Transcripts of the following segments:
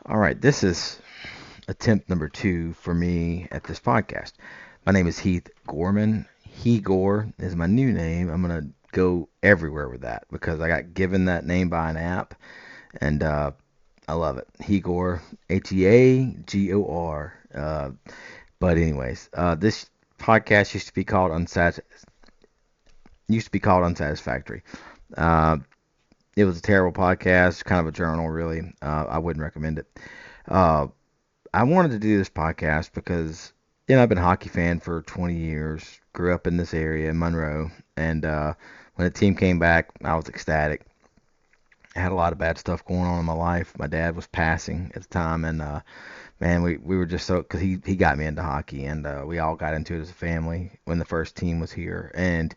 All right, this is attempt number 2 for me at this podcast. My name is Heath Gorman. He Gore is my new name. I'm gonna go everywhere with that because I got given that name by an app, and I love it. He Gore, Heagor. But anyways, this podcast used to be called Unsatisfactory. Uh, it was a terrible podcast, kind of a journal, really. I wouldn't recommend it. Uh, I wanted to do this podcast because, I've been a hockey fan for 20 years, grew up in this area in Monroe, and when the team came back, I was ecstatic. I had a lot of bad stuff going on in my life. My dad was passing at the time, and man, we were just so, because he got me into hockey, and we all got into it as a family when the first team was here. And,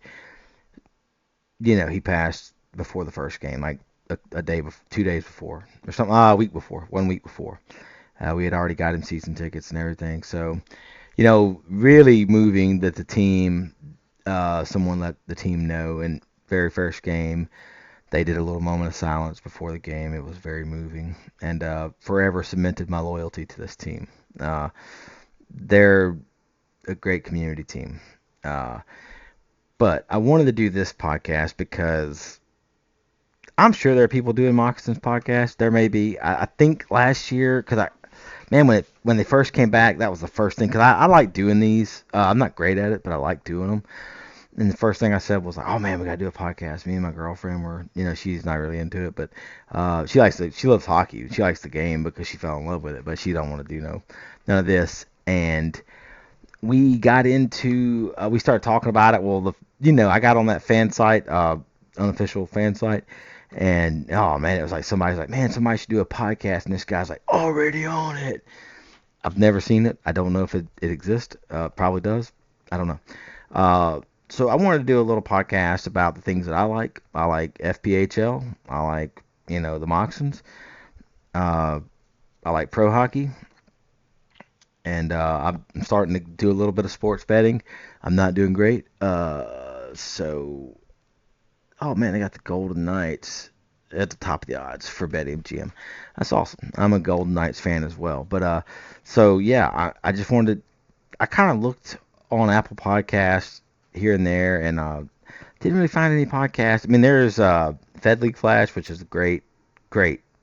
he passed before the first game, like a day, 2 days before, or something, a week before, 1 week before. We had already got him season tickets and everything. So, really moving that the team, someone let the team know in very first game. They did a little moment of silence before the game. It was very moving and forever cemented my loyalty to this team. Uh, they're a great community team. Uh, but I wanted to do this podcast because I'm sure there are people doing Moccasins podcast. There may be. I think last year, because man, when they first came back, that was the first thing. Because I like doing these. I'm not great at it, but I like doing them. And the first thing I said was like, "Oh man, we gotta do a podcast." Me and my girlfriend were, she's not really into it, but she loves hockey. She likes the game because she fell in love with it, but she don't want to do none of this. And we started talking about it. Well, I got on that fan site, unofficial fan site, and oh man, it was like somebody's like, man, somebody should do a podcast, and this guy's like, already on it. I've never seen it. I don't know if it exists. Probably does. I don't know. Uh, so I wanted to do a little podcast about the things that I like. I like FPHL. I like, the Moccasins. Uh, I like pro hockey. And I'm starting to do a little bit of sports betting. I'm not doing great. Oh man, they got the Golden Knights at the top of the odds for BetMGM. That's awesome. I'm a Golden Knights fan as well. But so yeah, I just wanted to. I kind of looked on Apple Podcasts here and there, and didn't really find any podcasts. I mean, there's Fed League Flash, which is great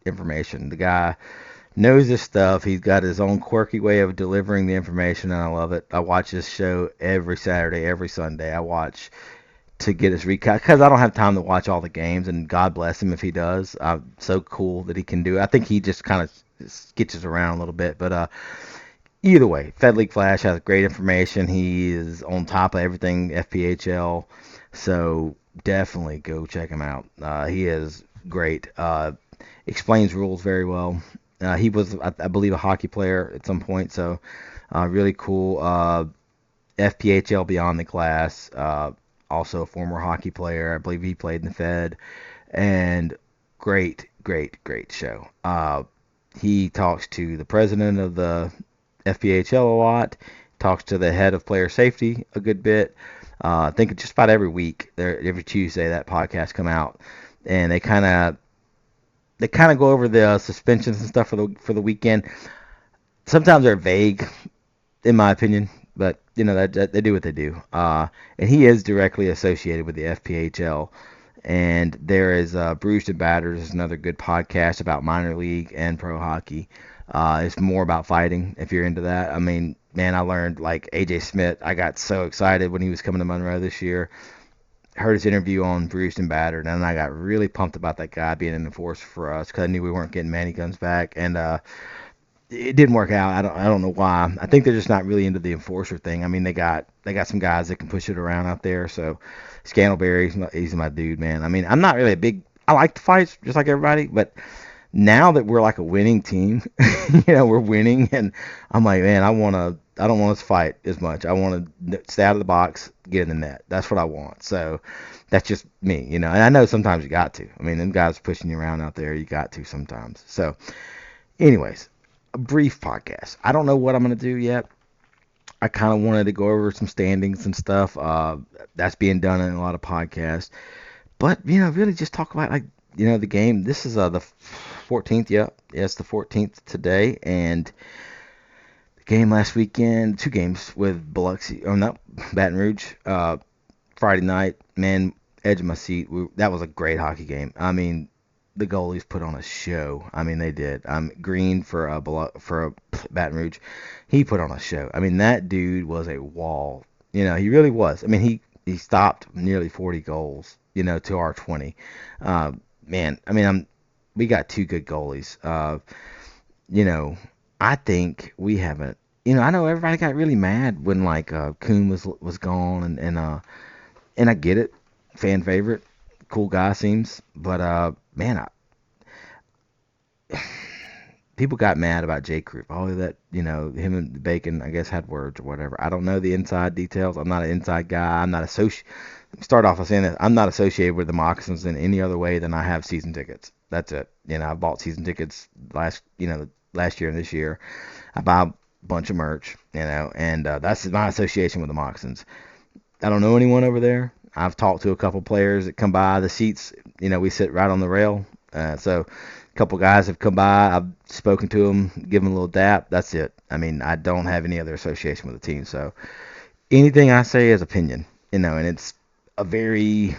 information. The guy knows his stuff. He's got his own quirky way of delivering the information, and I love it. I watch this show every Saturday, every Sunday. I watch to get his recap because I don't have time to watch all the games, and God bless him if he does. So cool that he can do it. I think he just kind of sketches around a little bit, but either way, Fed League Flash has great information. He is on top of everything FPHL, so definitely go check him out. He is great. Explains rules very well. He was, I believe, a hockey player at some point, so really cool. FPHL Beyond the Glass, also a former hockey player. I believe he played in the Fed, and great show. He talks to the president of the FPHL a lot, talks to the head of player safety a good bit. I think just about every week, every Tuesday, that podcast come out, and they kind of go over the suspensions and stuff for the weekend. Sometimes they're vague, in my opinion, but that they do what they do. And he is directly associated with the FPHL. And there is Bruised and Battered is another good podcast about minor league and pro hockey. It's more about fighting if you're into that. I mean, man, I learned like AJ Smith. I got so excited when he was coming to Monroe this year. Heard his interview on Bruised and Battered, and I got really pumped about that guy being an enforcer for us because I knew we weren't getting Manny guns back, and it didn't work out. I don't know why. I think they're just not really into the enforcer thing. I mean, they got some guys that can push it around out there. So Scantleberry, he's my dude, man. I mean, I'm not really a big. I like the fights just like everybody, but now that we're like a winning team, we're winning, and I'm like, man, I don't want us to fight as much. I want to stay out of the box, get in the net. That's what I want. So that's just me, And I know sometimes you got to. I mean, them guys pushing you around out there, you got to sometimes. So, anyways, a brief podcast. I don't know what I'm gonna do yet. I kind of wanted to go over some standings and stuff. That's being done in a lot of podcasts. But really just talk about like the game. This is the 14th. Yeah, it's the 14th today, and the game last weekend. Two games with Biloxi. Oh no, Baton Rouge. Friday night, man, edge of my seat. That was a great hockey game. I mean, the goalies put on a show. I mean, they did. Green for Baton Rouge, he put on a show. I mean, that dude was a wall. He really was. I mean, he stopped nearly 40 goals. To our 20. Man, I mean, we got two good goalies. You know, I think we haven't. I know everybody got really mad when like Kuhn was gone, and I get it, fan favorite, cool guy seems, but man, people got mad about J. Crew. Oh, that him and Bacon, I guess, had words or whatever. I don't know the inside details. I'm not an inside guy. I'm not associated. Start off by saying that I'm not associated with the Moccasins in any other way than I have season tickets. That's it. I bought season tickets last year and this year. I buy a bunch of merch, and that's my association with the Moccasins. I don't know anyone over there. I've talked to a couple players that come by the seats. We sit right on the rail. So a couple guys have come by. I've spoken to them, given them a little dap. That's it. I mean, I don't have any other association with the team. So anything I say is opinion, and it's a very,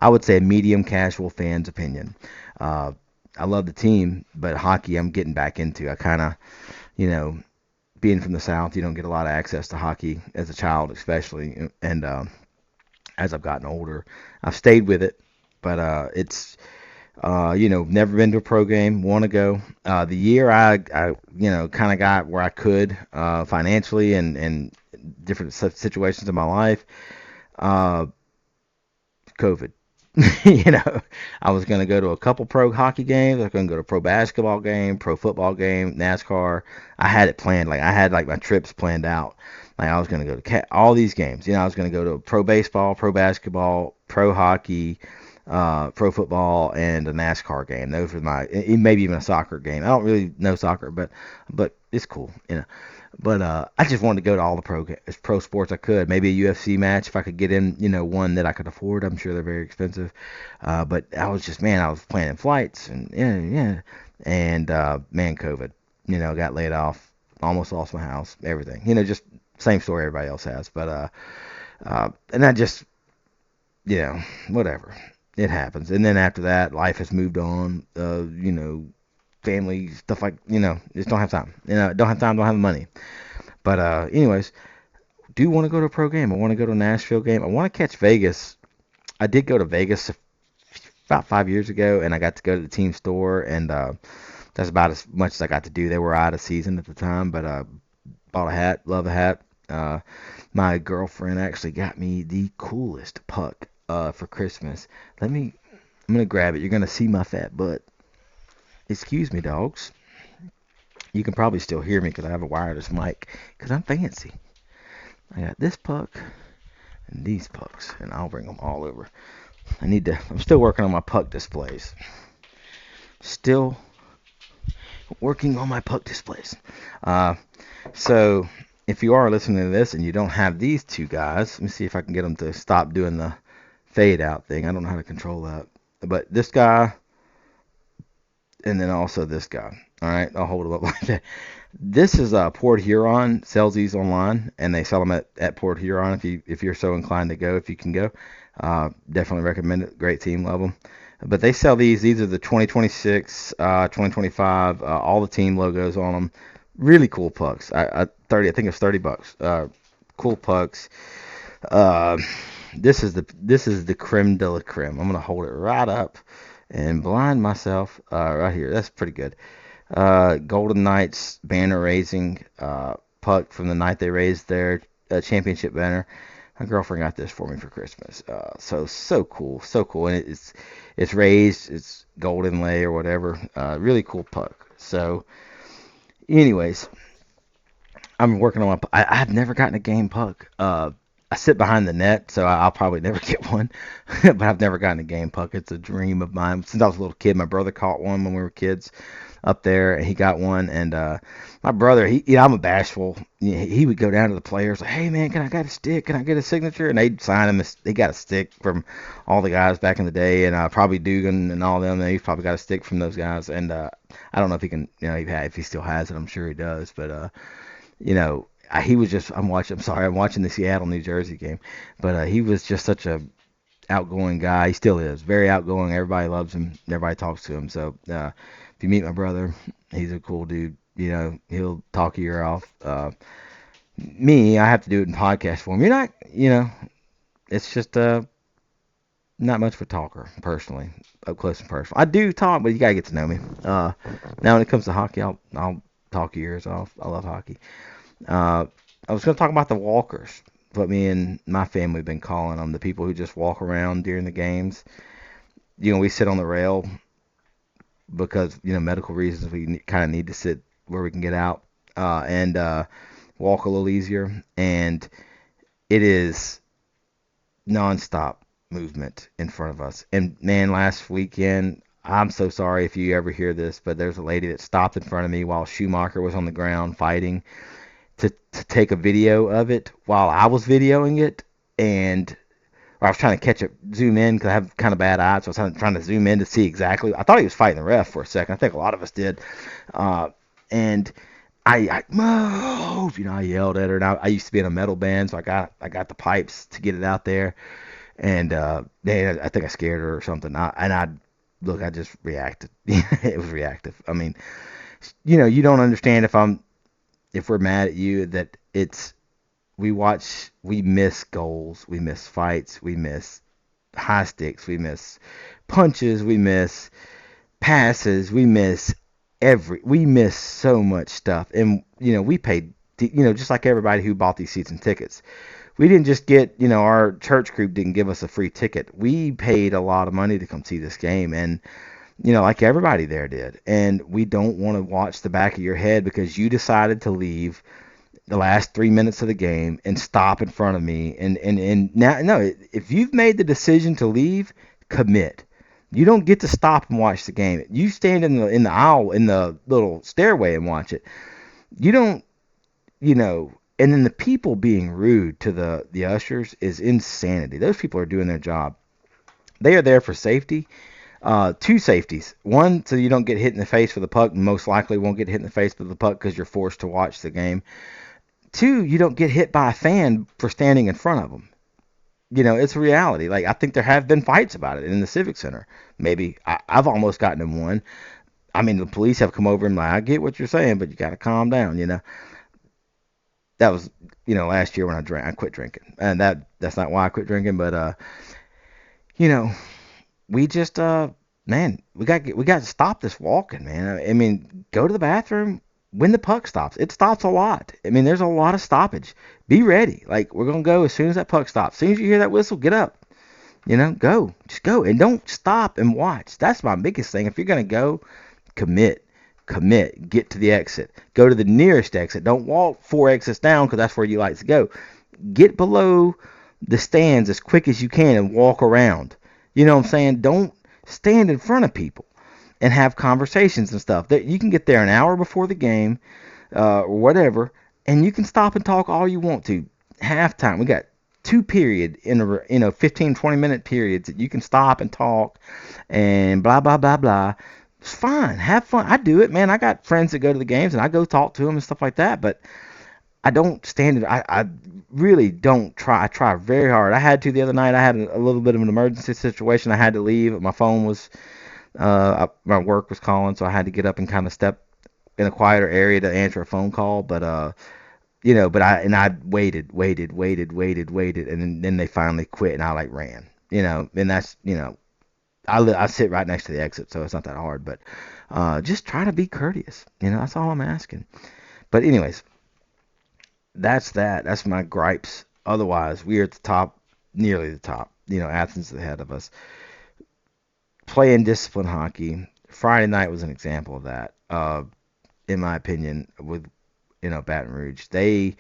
I would say, a medium casual fan's opinion. Uh, I love the team, but hockey I'm getting back into. I kind of, you know, being from the South, you don't get a lot of access to hockey as a child, especially. And as I've gotten older, I've stayed with it, but it's never been to a pro game. Want to go. The year I kind of got where I could financially and different situations in my life. Uh, COVID. I was going to go to a couple pro hockey games. I was going to go to a pro basketball game, pro football game, NASCAR. I had it planned. Like I had like my trips planned out. Like I was going to go to all these games. I was going to go to a pro baseball, pro basketball, pro hockey, pro football, and a NASCAR game. Those were maybe even a soccer game. I don't really know soccer, but it's cool. But I just wanted to go to all the pro sports I could. Maybe a UFC match if I could get in, one that I could afford. I'm sure they're very expensive. But I was just, man, I was planning flights and yeah. And man, COVID, got laid off, almost lost my house, everything. Just same story everybody else has. But and I just, whatever. It happens. And then after that, life has moved on. Family stuff like just don't have time. Don't have time, don't have the money. But anyways, do want to go to a pro game. I want to go to a Nashville game. I want to catch Vegas. I did go to Vegas about 5 years ago, and I got to go to the team store, and that's about as much as I got to do. They were out of season at the time, but bought a hat. Love the hat. My girlfriend actually got me the coolest puck for Christmas. I'm gonna grab it. You're gonna see my fat butt. Excuse me, dogs. You can probably still hear me because I have a wireless mic because I'm fancy. I got this puck and these pucks, and I'll bring them all over. I'm still working on my puck displays. Still working on my puck displays. So if you are listening to this and you don't have these two guys, let me see if I can get them to stop doing the fade out thing. I don't know how to control that. But this guy, and then also this guy. All right, I'll hold it up like that. This is Port Huron, sells these online, and they sell them at Port Huron if you're so inclined to go, if you can go. Definitely recommend it. Great team, love them. But they sell these. These are the 2026, 2025, all the team logos on them. Really cool pucks. I think it's $30. Cool pucks. This is the creme de la creme. I'm gonna hold it right up and blind myself right here. That's pretty good. Golden Knights banner raising puck from the night they raised their championship banner. My girlfriend got this for me for Christmas. So cool, so cool, and it's raised, it's gold inlay or whatever. Really cool puck. So, anyways, I'm working on I've never gotten a game puck. I sit behind the net, so I'll probably never get one. But I've never gotten a game puck. It's a dream of mine since I was a little kid. My brother caught one when we were kids. up there, and he got one. And my brother, I'm a bashful. He would go down to the players, like, "Hey man, can I get a stick? Can I get a signature?" And they'd sign him. He got a stick from all the guys back in the day, and probably Dugan and all them. And he's probably got a stick from those guys. And I don't know if he can, if he still has it. I'm sure he does. But he was just. I'm watching the Seattle New Jersey game, but he was just such a outgoing guy. He still is very outgoing. Everybody loves him. Everybody talks to him. So if you meet my brother, he's a cool dude. He'll talk your ear off. Me, I have to do it in podcast form. You're not, it's just not much of a talker personally, up close and personal. I do talk, but you gotta get to know me. Now when it comes to hockey, I'll talk your ears off. I love hockey. I was gonna talk about the walkers. What me and my family have been calling them, the people who just walk around during the games. We sit on the rail because, medical reasons. We kind of need to sit where we can get out and walk a little easier. And it is nonstop movement in front of us. And man, last weekend, I'm so sorry if you ever hear this, but there's a lady that stopped in front of me while Schumacher was on the ground fighting to take a video of it while I was videoing it, and I was trying to catch it, zoom in because I have kind of bad eyes, so I was trying to zoom in to see exactly. I thought he was fighting the ref for a second. I think a lot of us did, and move, I yelled at her. And I used to be in a metal band, so I got the pipes to get it out there, and I think I scared her or something. I just reacted. It was reactive. I mean, you don't understand if we're mad at you, that we miss goals, we miss fights, we miss high sticks, we miss punches, we miss passes, we miss so much stuff. And we paid, just like everybody who bought these season tickets. We didn't just get, our church group didn't give us a free ticket. We paid a lot of money to come see this game, and like everybody there did. And we don't want to watch the back of your head because you decided to leave the last 3 minutes of the game and stop in front of me. And now, no, if you've made the decision to leave, commit. You don't get to stop and watch the game. You stand in the aisle, in the little stairway, and watch it. You don't, and then the people being rude to the ushers is insanity. Those people are doing their job. They are there for safety. Two safeties. One, so you don't get hit in the face with the puck. Most likely won't get hit in the face with the puck because you're forced to watch the game. Two, you don't get hit by a fan for standing in front of them. It's a reality. Like, I think there have been fights about it in the Civic Center. Maybe I've almost gotten in one. I mean, the police have come over and like, I get what you're saying, but you got to calm down. That was, last year when I drank. I quit drinking, and that's not why I quit drinking, but we just man, we got to stop this walking, man. I mean, go to the bathroom when the puck stops. It stops a lot. I mean, there's a lot of stoppage. Be ready. Like, we're gonna go as soon as that puck stops. As soon as you hear that whistle, get up. Go. Just go, and don't stop and watch. That's my biggest thing. If you're gonna go, commit. Get to the exit. Go to the nearest exit. Don't walk 4 exits down because that's where you like to go. Get below the stands as quick as you can and walk around. You know what I'm saying? Don't stand in front of people and have conversations and stuff. You can get there an hour before the game, or whatever, and you can stop and talk all you want to. Halftime, we got 2 period in a 15, 20-minute periods that you can stop and talk and blah, blah, blah, blah. It's fine. Have fun. I do it, man. I got friends that go to the games, and I go talk to them and stuff like that, but I don't stand it. I really don't try. I try very hard. I had to the other night. I had a little bit of an emergency situation. I had to leave. My phone was, my work was calling, so I had to get up and kind of step in a quieter area to answer a phone call. But I waited, and then they finally quit, and I like ran. And that's I sit right next to the exit, so it's not that hard. But just try to be courteous. That's all I'm asking. But anyways. That's that. That's my gripes. Otherwise, we are at the top, nearly the top. Athens is ahead of us. Playing disciplined hockey. Friday night was an example of that, in my opinion, with Baton Rouge. They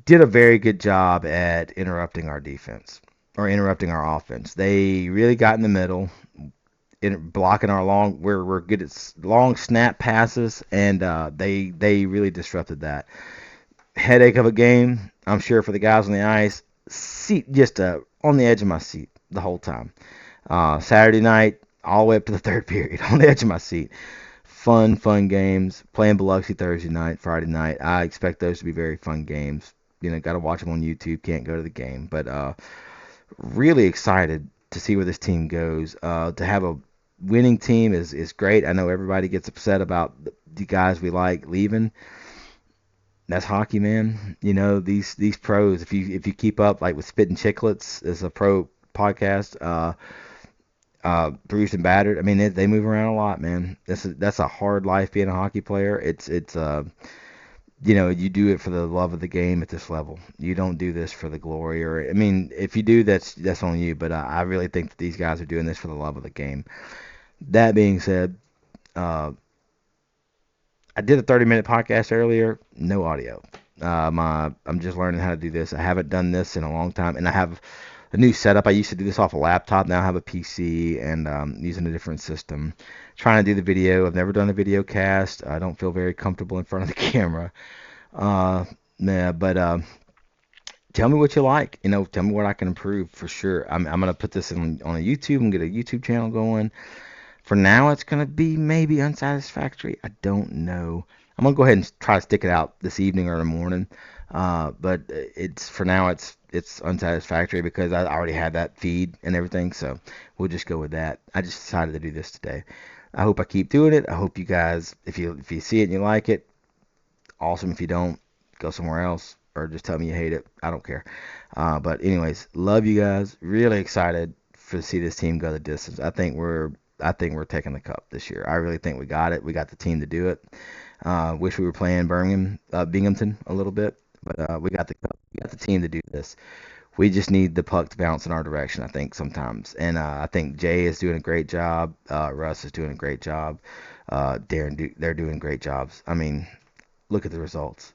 did a very good job at interrupting our defense or interrupting our offense. They really got in the middle, blocking our long. We're good at long snap passes, and they really disrupted that. Headache of a game, I'm sure, for the guys on the ice. Seat just on the edge of my seat the whole time. Saturday night, all the way up to the third period, on the edge of my seat. Fun games. Playing Biloxi Thursday night, Friday night. I expect those to be very fun games. Got to watch them on YouTube. Can't go to the game, but really excited to see where this team goes. To have a winning team is great. I know everybody gets upset about the guys we like leaving. That's hockey, man. These pros. If you keep up, like with Spittin' Chicklets, as a pro podcast, bruised and battered. I mean, they move around a lot, man. That's a hard life being a hockey player. You do it for the love of the game at this level. You don't do this for the glory, or I mean, if you do, that's on you. But I really think that these guys are doing this for the love of the game. That being said, uh, I did a 30-minute podcast earlier, no audio. I'm just learning how to do this. I haven't done this in a long time, and I have a new setup. I used to do this off a laptop. Now I have a PC and using a different system. Trying to do the video. I've never done a video cast. I don't feel very comfortable in front of the camera. Uh, yeah, but tell me what you like. Tell me what I can improve for sure. I'm gonna put this on a YouTube and get a YouTube channel going. For now, it's going to be maybe unsatisfactory. I don't know. I'm going to go ahead and try to stick it out this evening or in the morning. But for now, it's unsatisfactory because I already had that feed and everything. So we'll just go with that. I just decided to do this today. I hope I keep doing it. I hope you guys, if you see it and you like it, awesome. If you don't, go somewhere else or just tell me you hate it. I don't care. But anyways, love you guys. Really excited to see this team go the distance. I think we're taking the cup this year. I really think we got it. We got the team to do it. Wish we were playing Binghamton a little bit, but we got the cup. We got the team to do this. We just need the puck to bounce in our direction, I think, sometimes. And I think Jay is doing a great job. Russ is doing a great job. They're doing great jobs. I mean, look at the results.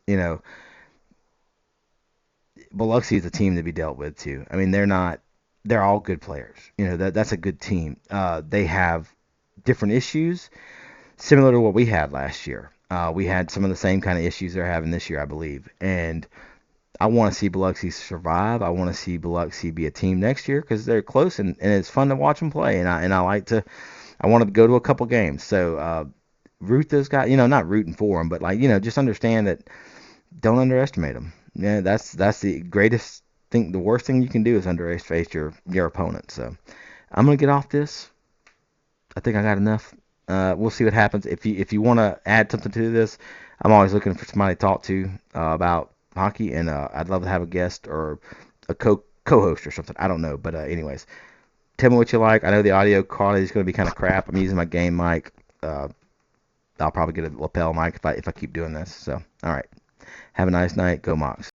Biloxi is a team to be dealt with too. I mean, they're all good players. That's a good team. They have different issues similar to what we had last year. We had some of the same kind of issues they're having this year, I believe. And I want to see Biloxi survive. I want to see Biloxi be a team next year because they're close and it's fun to watch them play. I want to go to a couple games. So root those guys. Not rooting for them, but just understand that don't underestimate them. Yeah, that's the greatest thing. The worst thing you can do is underestimate your opponent. So I'm gonna get off this. I think I got enough. We'll see what happens. If you want to add something to this, I'm always looking for somebody to talk to about hockey, and I'd love to have a guest or a co-host or something. I don't know, but anyways, tell me what you like. I know the audio quality is going to be kind of crap. I'm using my game mic. I'll probably get a lapel mic if I keep doing this. So all right, have a nice night. Go Mocs.